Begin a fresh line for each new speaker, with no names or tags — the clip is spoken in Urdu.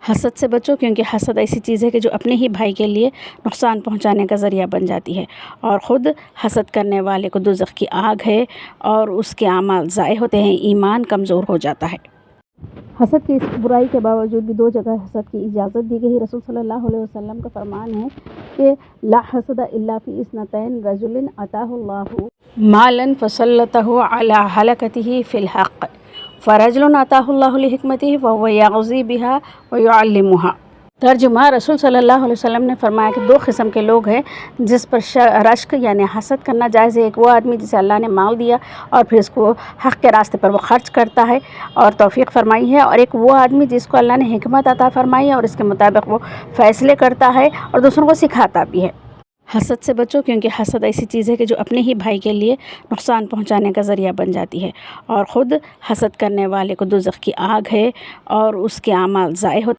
حسد سے بچو، کیونکہ حسد ایسی چیز ہے کہ جو اپنے ہی بھائی کے لیے نقصان پہنچانے کا ذریعہ بن جاتی ہے، اور خود حسد کرنے والے کو دوزخ کی آگ ہے اور اس کے اعمال ضائع ہوتے ہیں، ایمان کمزور ہو جاتا ہے۔ حسد کی اس برائی کے باوجود بھی 2 جگہ حسد کی اجازت دی گئی۔ رسول صلی اللہ علیہ وسلم کا فرمان ہے کہ لا حسد الا فی اثنتین، رجل آتاہ اللہ مالا فسلطہ علی ہلکتہ فی الحق، فرجل آتاہ اللہ لحکمتہ فہو یغزی بہا ویعلمہا۔ ترجمہ: رسول صلی اللہ علیہ وسلم نے فرمایا کہ 2 قسم کے لوگ ہیں جس پر رشک یعنی حسد کرنا جائز ہے۔ ایک وہ آدمی جسے اللہ نے مال دیا اور پھر اس کو حق کے راستے پر وہ خرچ کرتا ہے اور توفیق فرمائی ہے، اور ایک وہ آدمی جس کو اللہ نے حکمت عطا فرمائی ہے اور اس کے مطابق وہ فیصلے کرتا ہے اور دوسروں کو سکھاتا بھی ہے۔ حسد سے بچو، کیونکہ حسد ایسی چیز ہے کہ جو اپنے ہی بھائی کے لیے نقصان پہنچانے کا ذریعہ بن جاتی ہے، اور خود حسد کرنے والے کو دوزخ کی آگ ہے اور اس کے اعمال ضائع ہوتے ہیں۔